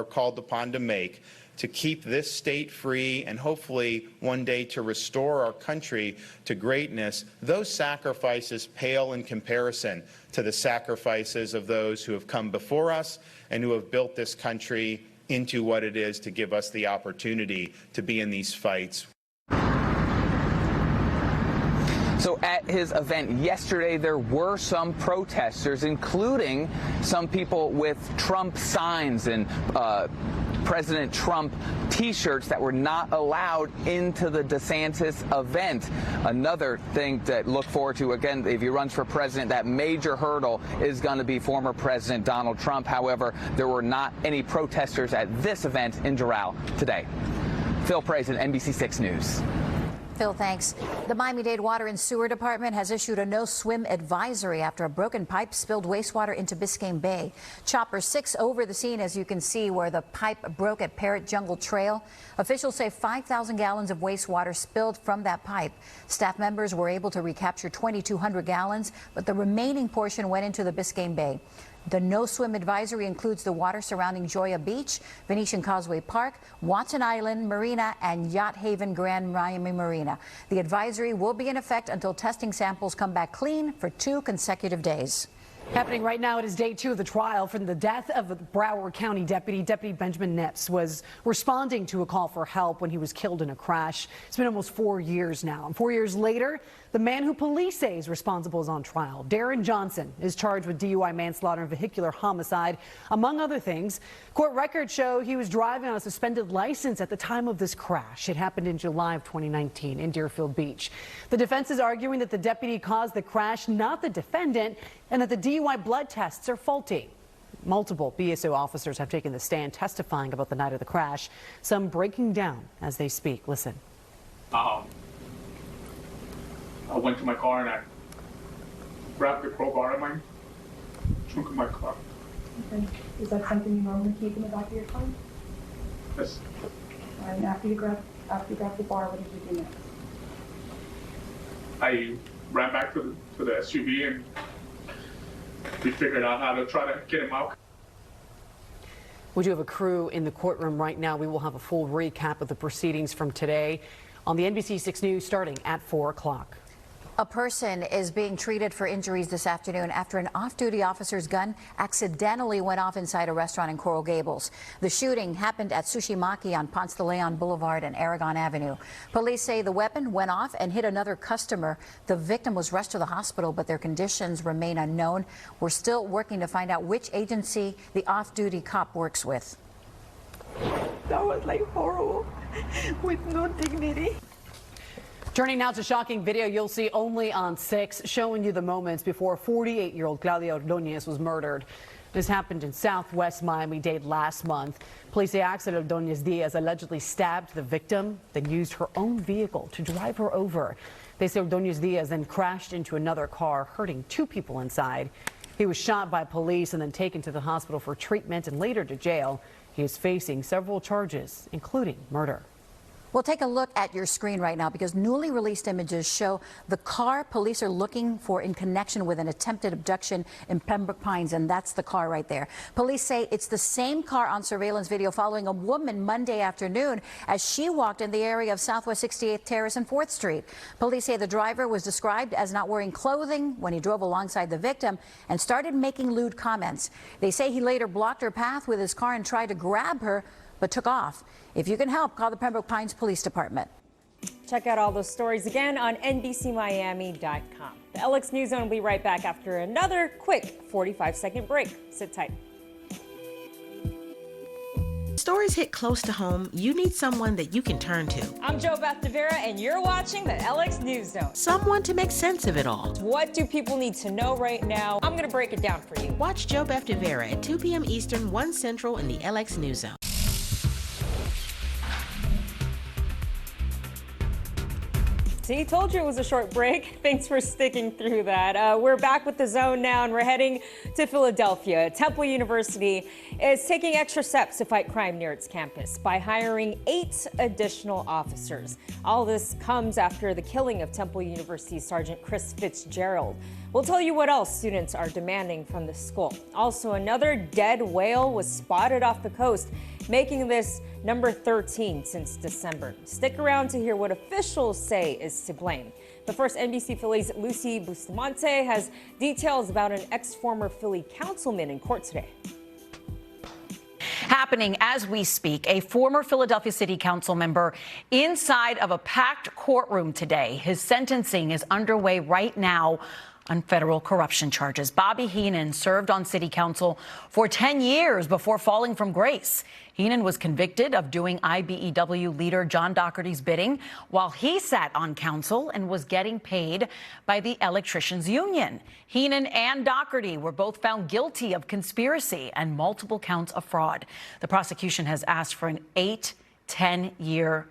Speaker 15: called upon to make to keep this state free and hopefully one day to restore our country to greatness, those sacrifices pale in comparison to the sacrifices of those who have come before us and who have built this country into what it is to give us the opportunity to be in these fights.
Speaker 14: So at his event yesterday, there were some protesters, including some people with Trump signs and President Trump T-shirts that were not allowed into the DeSantis event. Another thing to look forward to, again, if he runs for president, that major hurdle is going to be former President Donald Trump. However, there were not any protesters at this event in Doral today. Phil Brazen, NBC6 News.
Speaker 12: Phil, thanks. The Miami-Dade Water and Sewer Department has issued a no-swim advisory after a broken pipe spilled wastewater into Biscayne Bay. Chopper 6 over the scene, as you can see, where the pipe broke at Parrot Jungle Trail. Officials say 5,000 gallons of wastewater spilled from that pipe. Staff members were able to recapture 2,200 gallons, but the remaining portion went into the Biscayne Bay. The no-swim advisory includes the water surrounding Joya Beach, Venetian Causeway Park, Watson Island Marina, and Yacht Haven Grand Miami Marina. The advisory will be in effect until testing samples come back clean for 2 consecutive days.
Speaker 5: Happening right now, it is day 2 of the trial from the death of the Broward County deputy. Deputy Benjamin Nips was responding to a call for help when he was killed in a crash. It's been almost 4 years now. And 4 years later, the man who police say is responsible is on trial. Darren Johnson is charged with DUI, manslaughter, and vehicular homicide, among other things. Court records show he was driving on a suspended license at the time of this crash. It happened in July of 2019 in Deerfield Beach. The defense is arguing that the deputy caused the crash, not the defendant, and that the DUI blood tests are faulty. Multiple BSO officers have taken the stand testifying about the night of the crash, some breaking down as they speak. Listen.
Speaker 16: I went to my car and I grabbed the crowbar in my trunk of my car.
Speaker 17: Okay. Is that something you normally keep in the back of your car?
Speaker 16: Yes.
Speaker 17: And after you grabbed the bar, what did you do next?
Speaker 16: I ran back to the SUV and we figured out how to try to get him out.
Speaker 5: We do have a crew in the courtroom right now. We will have a full recap of the proceedings from today on the NBC6 News starting at 4 o'clock.
Speaker 12: A person is being treated for injuries this afternoon after an off-duty officer's gun accidentally went off inside a restaurant in Coral Gables. The shooting happened at Sushi Maki on Ponce de Leon Boulevard and Aragon Avenue. Police say the weapon went off and hit another customer. The victim was rushed to the hospital, but their conditions remain unknown. We're still working to find out which agency the off-duty cop works with.
Speaker 17: That was like horrible, with no dignity.
Speaker 5: Turning now to shocking video you'll see only on 6, showing you the moments before 48-year-old Claudia Ordóñez was murdered. This happened in southwest Miami-Dade last month. Police say Axel Ordóñez Diaz allegedly stabbed the victim, then used her own vehicle to drive her over. They say Ordóñez Diaz then crashed into another car, hurting 2 people inside. He was shot by police and then taken to the hospital for treatment and later to jail. He is facing several charges, including murder.
Speaker 12: We'll take a look at your screen right now because newly released images show the car police are looking for in connection with an attempted abduction in Pembroke Pines, and that's the car right there. Police say it's the same car on surveillance video following a woman Monday afternoon as she walked in the area of Southwest 68th Terrace and 4th Street. Police say the driver was described as not wearing clothing when he drove alongside the victim and started making lewd comments. They say he later blocked her path with his car and tried to grab her, but took off. If you can help, call the Pembroke Pines Police Department.
Speaker 4: Check out all those stories again on NBCMiami.com. The LX News Zone will be right back after another quick 45-second break. Sit tight.
Speaker 19: Stories hit close to home, you need someone that you can turn to.
Speaker 4: I'm Jo Beth DeVera, and you're watching the LX News Zone.
Speaker 19: Someone to make sense of it all.
Speaker 4: What do people need to know right now? I'm going to break it down for you.
Speaker 19: Watch Jo Beth DeVera at 2 p.m. Eastern, 1 Central in the LX News Zone.
Speaker 4: See, told you it was a short break. Thanks for sticking through that. We're back with the zone now, and we're heading to Philadelphia. Temple University is taking extra steps to fight crime near its campus by hiring 8 additional officers. All this comes after the killing of Temple University Sergeant Chris Fitzgerald. We'll tell you what else students are demanding from the school. Also, another dead whale was spotted off the coast, making this number 13 since December. Stick around to hear what officials say is to blame. But first, NBC Philly's Lucy Bustamante has details about an ex-former Philly councilman in court today.
Speaker 20: Happening as we speak, a former Philadelphia City Council member inside of a packed courtroom today. His sentencing is underway right now on federal corruption charges. Bobby Heenan served on city council for 10 years before falling from grace. Heenan was convicted of doing IBEW leader John Doherty's bidding while he sat on council and was getting paid by the electricians union. Heenan and Doherty were both found guilty of conspiracy and multiple counts of fraud. The prosecution has asked for an 8 to 10 year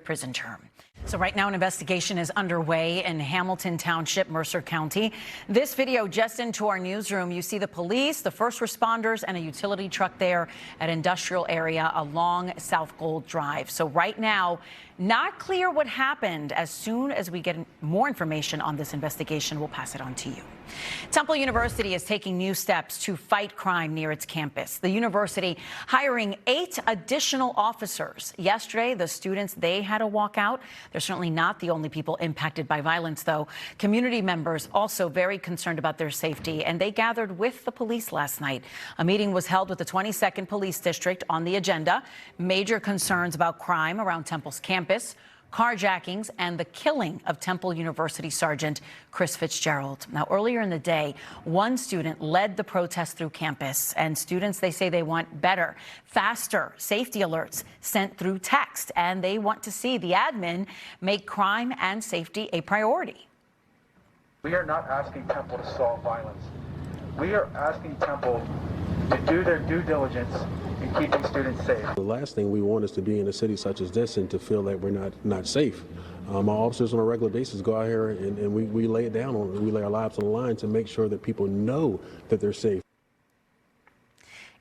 Speaker 20: prison term. So right now, an investigation is underway in Hamilton Township, Mercer County. This video just into our newsroom. You see the police, the first responders, and a utility truck there at industrial area along South Gold Drive. So right now, not clear what happened. As soon as we get more information on this investigation, we'll pass it on to you. Temple University is taking new steps to fight crime near its campus. The university hiring 8 additional officers. Yesterday, the students, they had a walkout. They're certainly not the only people impacted by violence, though. Community members also very concerned about their safety, and they gathered with the police last night. A meeting was held with the 22nd Police District on the agenda. Major concerns about crime around Temple's campus, carjackings, and the killing of Temple University Sergeant Chris Fitzgerald. Now, earlier in the day, one student led the protest through campus, and students, they say they want better, faster safety alerts sent through text, and they want to see the admin make crime and safety a priority.
Speaker 3: We are not asking Temple to solve violence. We are asking Temple to do their due diligence in keeping students safe.
Speaker 18: The last thing we want is to be in a city such as this and to feel that we're not safe. Our officers on a regular basis go out here and we lay it down on it. We lay our lives on the line to make sure that people know that they're safe.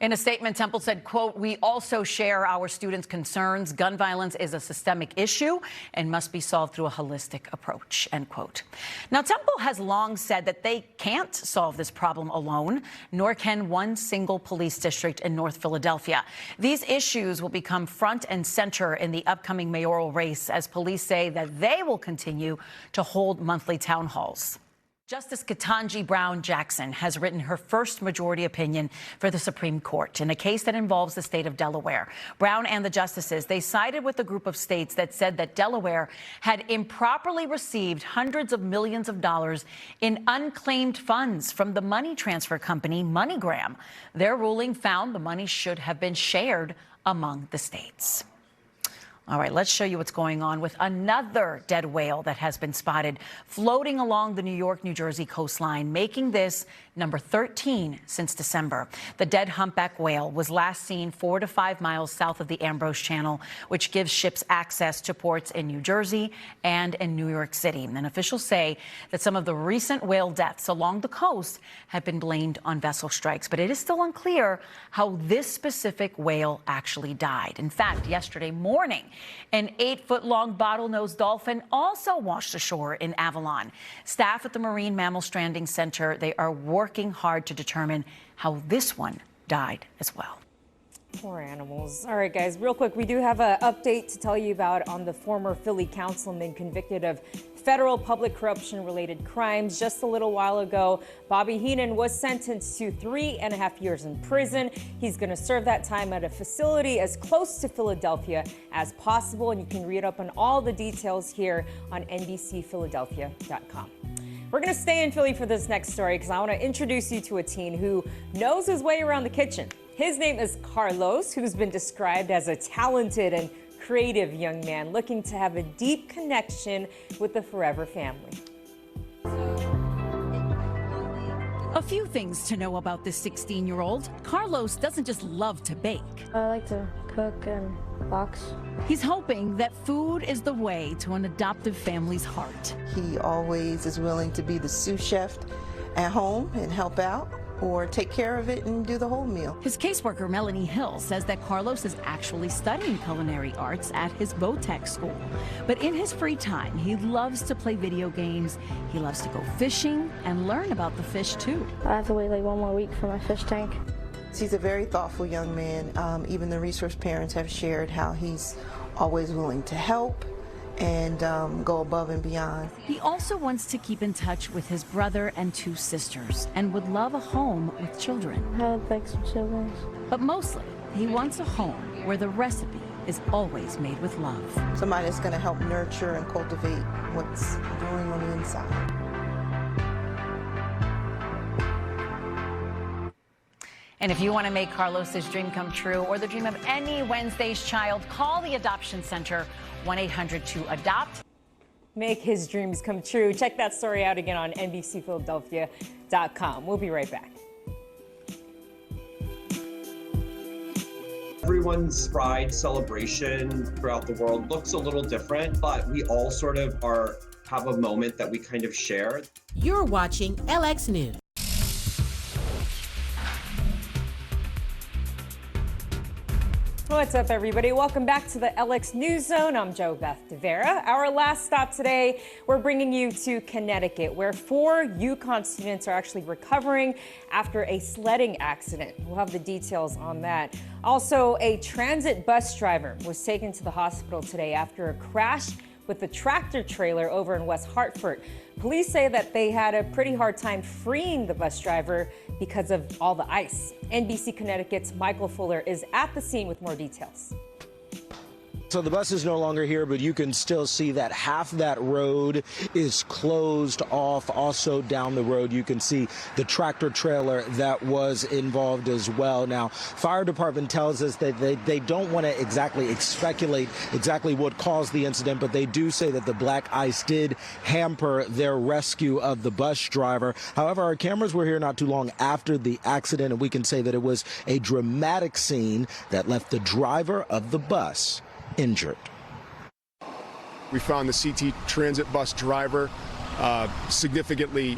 Speaker 20: In a statement, Temple said, quote, "We also share our students' concerns. Gun violence is a systemic issue and must be solved through a holistic approach," end quote. Now, Temple has long said that they can't solve this problem alone, nor can one single police district in North Philadelphia. These issues will become front and center in the upcoming mayoral race, as police say that they will continue to hold monthly town halls. Justice Ketanji Brown Jackson has written her first majority opinion for the Supreme Court in a case that involves the state of Delaware. Brown and the justices, they sided with a group of states that said that Delaware had improperly received hundreds of millions of dollars in unclaimed funds from the money transfer company MoneyGram. Their ruling found the money should have been shared among the states. All right, let's show you what's going on with another dead whale that has been spotted floating along the New York-New Jersey coastline, making this number 13 since December. The dead humpback whale was last seen 4 to 5 miles south of the Ambrose Channel, which gives ships access to ports in New Jersey and in New York City. And officials say that some of the recent whale deaths along the coast have been blamed on vessel strikes, but it is still unclear how this specific whale actually died. In fact, yesterday morning, an 8-foot-long bottlenose dolphin also washed ashore in Avalon. Staff at the Marine Mammal Stranding Center, they are working hard to determine how this one died as well.
Speaker 4: Poor animals. All right, guys, real quick, we do have an update to tell you about on the former Philly councilman convicted of federal public corruption-related crimes. Just a little while ago, Bobby Heenan was sentenced to 3.5 years in prison. He's going to serve that time at a facility as close to Philadelphia as possible, and you can read up on all the details here on NBCPhiladelphia.com. We're going to stay in Philly for this next story because I want to introduce you to a teen who knows his way around the kitchen. His name is Carlos, who's been described as a talented and creative young man looking to have a deep connection with the Forever family.
Speaker 20: A few things to know about this 16-year-old. Carlos doesn't just love to bake.
Speaker 21: I like to cook and box.
Speaker 20: He's hoping that food is the way to an adoptive family's heart.
Speaker 22: He always is willing to be the sous chef at home and help out, or take care of it and do the whole meal.
Speaker 20: His caseworker, Melanie Hill, says that Carlos is actually studying culinary arts at his Vo-Tech school. But in his free time, he loves to play video games, he loves to go fishing, and learn about the fish, too.
Speaker 21: I have to wait like 1 more week for my fish tank.
Speaker 22: He's a very thoughtful young man. Even the resource parents have shared how he's always willing to help and go above and beyond.
Speaker 20: He also wants to keep in touch with his brother and 2 sisters and would love a home with children.
Speaker 21: I would like some siblings.
Speaker 20: But mostly, he wants a home where the recipe is always made with love.
Speaker 22: Somebody that's going to help nurture and cultivate what's growing on the inside.
Speaker 20: And if you want to make Carlos's dream come true, or the dream of any Wednesday's child, call the Adoption Center, 1-800-2-ADOPT.
Speaker 4: Make his dreams come true. Check that story out again on NBCPhiladelphia.com. We'll be right back.
Speaker 23: Everyone's Pride celebration throughout the world looks a little different, but we all sort of have a moment that we kind of share.
Speaker 19: You're watching LX News.
Speaker 4: What's up, everybody? Welcome back to the LX News Zone. I'm Jo Beth DeVera. Our last stop today, we're bringing you to Connecticut, where 4 UConn students are actually recovering after a sledding accident. We'll have the details on that. Also, a transit bus driver was taken to the hospital today after a crash with the tractor trailer over in West Hartford. Police say that they had a pretty hard time freeing the bus driver because of all the ice. NBC Connecticut's Michael Fuller is at the scene with more details.
Speaker 2: So the bus is no longer here, but you can still see that half that road is closed off. Also down the road, you can see the tractor trailer that was involved as well. Now, fire department tells us that they don't want to exactly speculate exactly what caused the incident, but they do say that the black ice did hamper their rescue of the bus driver. However, our cameras were here not too long after the accident, and we can say that it was a dramatic scene that left the driver of the bus injured.
Speaker 10: We found the CT Transit bus driver significantly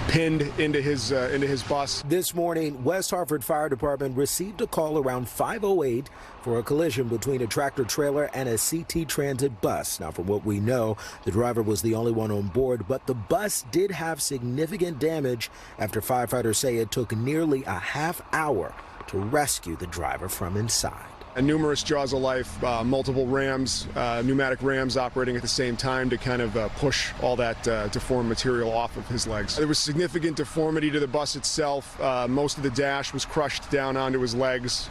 Speaker 10: pinned into his bus.
Speaker 2: This morning, West Hartford Fire Department received a call around 5:08 for a collision between a tractor trailer and a CT Transit bus. Now, from what we know, the driver was the only one on board, but the bus did have significant damage after firefighters say it took nearly a half hour to rescue the driver from inside.
Speaker 10: And numerous jaws of life, multiple rams, pneumatic rams operating at the same time to kind of push all that deformed material off of his legs. There was significant deformity to the bus itself. Most of the dash was crushed down onto his legs.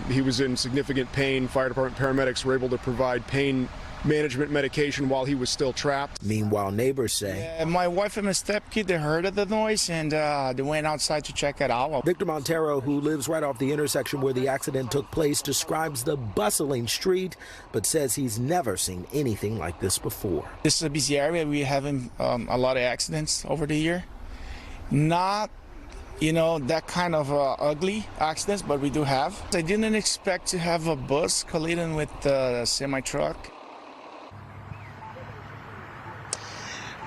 Speaker 10: He was in significant pain. Fire department paramedics were able to provide pain management medication while he was still trapped.
Speaker 2: Meanwhile, neighbors say
Speaker 6: my wife and my stepkid, they heard of the noise and they went outside to check it out.
Speaker 2: Victor Montero, who lives right off the intersection where the accident took place, describes the bustling street, but says he's never seen anything like this before.
Speaker 6: This is a busy area. We're having a lot of accidents over the year. Not that kind of ugly accidents, but we do have. I didn't expect to have a bus colliding with a semi-truck.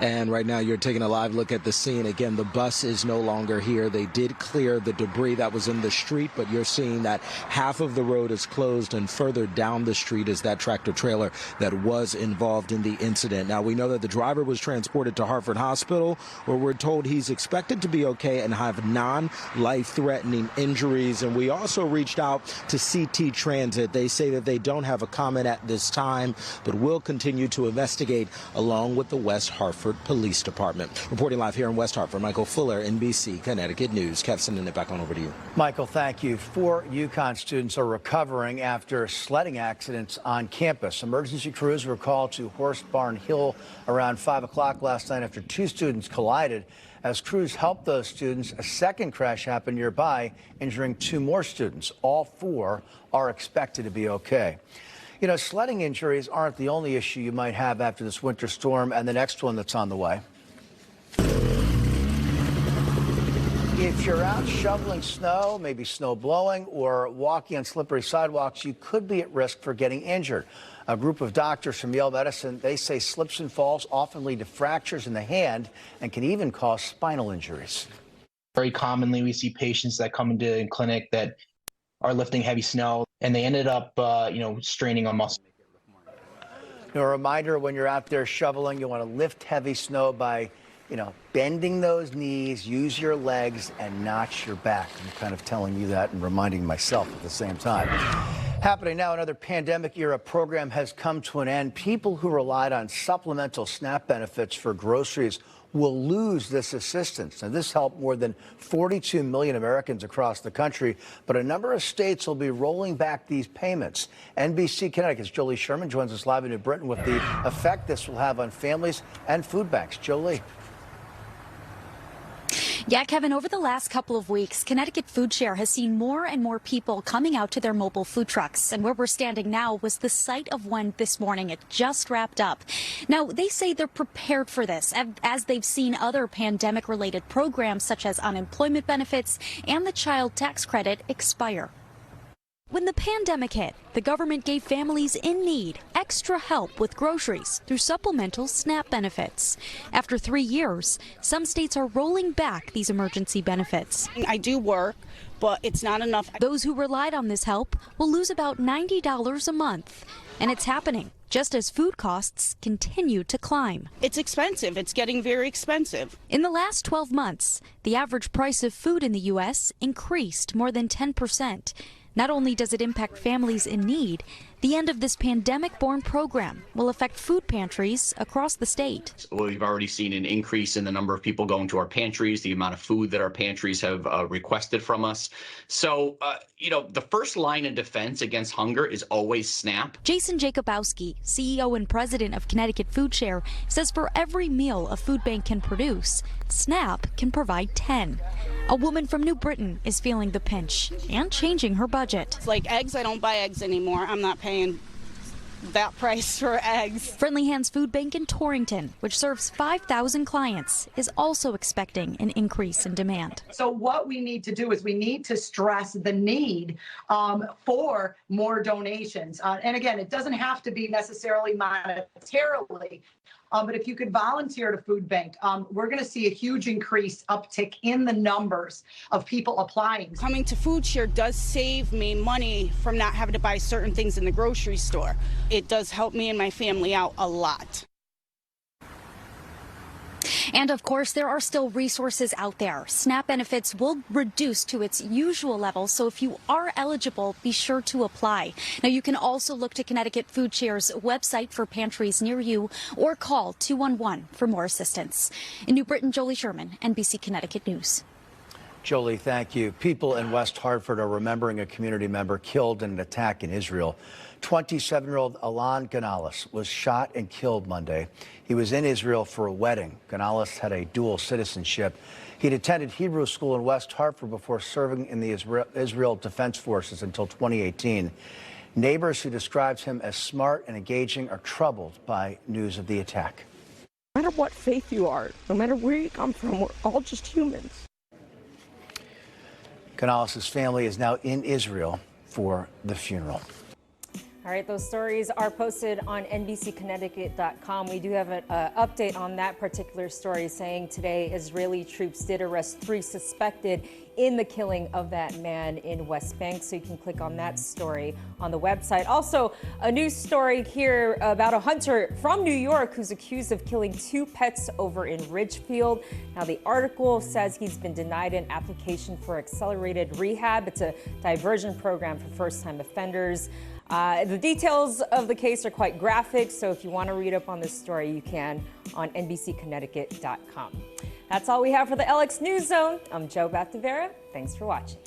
Speaker 2: And right now you're taking a live look at the scene. Again, the bus is no longer here. They did clear the debris that was in the street, but you're seeing that half of the road is closed, and further down the street is that tractor trailer that was involved in the incident. Now, we know that the driver was transported to Hartford Hospital, where we're told he's expected to be okay and have non-life-threatening injuries. And we also reached out to CT Transit. They say that they don't have a comment at this time, but will continue to investigate along with the West Hartford Police Department. Reporting live here in West Hartford, Michael Fuller, NBC Connecticut News. Kev, sending it back on over to you.
Speaker 7: Michael, thank you. 4 UConn students are recovering after sledding accidents on campus. Emergency crews were called to Horse Barn Hill around 5 o'clock last night after 2 students collided. As crews helped those students, a second crash happened nearby, injuring 2 more students. All 4 are expected to be okay. You know, sledding injuries aren't the only issue you might have after this winter storm and the next one that's on the way. If you're out shoveling snow, maybe snow blowing, or walking on slippery sidewalks, you could be at risk for getting injured. A group of doctors from Yale Medicine, they say slips and falls often lead to fractures in the hand and can even cause spinal injuries.
Speaker 8: Very commonly, we see patients that come into the clinic that are lifting heavy snow, and they ended up, straining a muscle.
Speaker 7: A reminder, when you're out there shoveling, you want to lift heavy snow by, bending those knees, use your legs, and notch your back. I'm kind of telling you that and reminding myself at the same time. Happening now, another pandemic-era program has come to an end. People who relied on supplemental SNAP benefits for groceries will lose this assistance. Now, this helped more than 42 million Americans across the country, but a number of states will be rolling back these payments. NBC Connecticut's Jolie Sherman joins us live in New Britain with the effect this will have on families and food banks. Jolie.
Speaker 9: Yeah, Kevin, over the last couple of weeks, Connecticut Food Share has seen more and more people coming out to their mobile food trucks. And where we're standing now was the site of one this morning. It just wrapped up. Now, they say they're prepared for this, as they've seen other pandemic-related programs such as unemployment benefits and the child tax credit expire. When the pandemic hit, the government gave families in need extra help with groceries through supplemental SNAP benefits. After 3 years, some states are rolling back these emergency benefits.
Speaker 25: I do work, but it's not enough.
Speaker 9: Those who relied on this help will lose about $90 a month. And it's happening just as food costs continue to climb.
Speaker 25: It's expensive. It's getting very expensive.
Speaker 9: In the last 12 months, the average price of food in the U.S. increased more than 10%. Not only does it impact families in need, The end of this pandemic-borne program will affect food pantries across the state.
Speaker 1: We've already seen an increase in the number of people going to our pantries, the amount of food that our pantries have requested from us. So, the first line of defense against hunger is always SNAP.
Speaker 9: Jason Jacobowski, CEO and president of Connecticut Food Share, says for every meal a food bank can produce, SNAP can provide 10. A woman from New Britain is feeling the pinch and changing her budget.
Speaker 25: Like eggs, I don't buy eggs anymore. I'm not paying that price for eggs.
Speaker 9: Friendly Hands Food Bank in Torrington, which serves 5,000 clients, is also expecting an increase in demand.
Speaker 11: So what we need to do is we need to stress the need for more donations. And again, it doesn't have to be necessarily monetarily. But if you could volunteer to food bank, we're going to see a huge uptick in the numbers of people applying.
Speaker 25: Coming to Food Share does save me money from not having to buy certain things in the grocery store. It does help me and my family out a lot.
Speaker 9: And of course, there are still resources out there. SNAP benefits will reduce to its usual level, so if you are eligible, be sure to apply. Now, you can also look to Connecticut Food Share's website for pantries near you or call 211 for more assistance. In New Britain, Jolie Sherman, NBC Connecticut News.
Speaker 7: Jolie, thank you. People in West Hartford are remembering a community member killed in an attack in Israel. 27-year-old Alan Ganales was shot and killed Monday. He was in Israel for a wedding. Ganales had a dual citizenship. He'd attended Hebrew school in West Hartford before serving in the Israel Defense Forces until 2018. Neighbors who describes him as smart and engaging are troubled by news of the attack.
Speaker 13: No matter what faith you are, no matter where you come from, we're all just humans.
Speaker 7: Ganales' family is now in Israel for the funeral.
Speaker 4: All right, those stories are posted on NBCConnecticut.com. We do have an update on that particular story saying today Israeli troops did arrest 3 suspected in the killing of that man in West Bank. So you can click on that story on the website. Also, a news story here about a hunter from New York who's accused of killing 2 pets over in Ridgefield. Now, the article says he's been denied an application for accelerated rehab. It's a diversion program for first-time offenders. The details of the case are quite graphic, so if you want to read up on this story, you can on NBCConnecticut.com. That's all we have for the LX News Zone. I'm Jo Beth Tavera. Thanks for watching.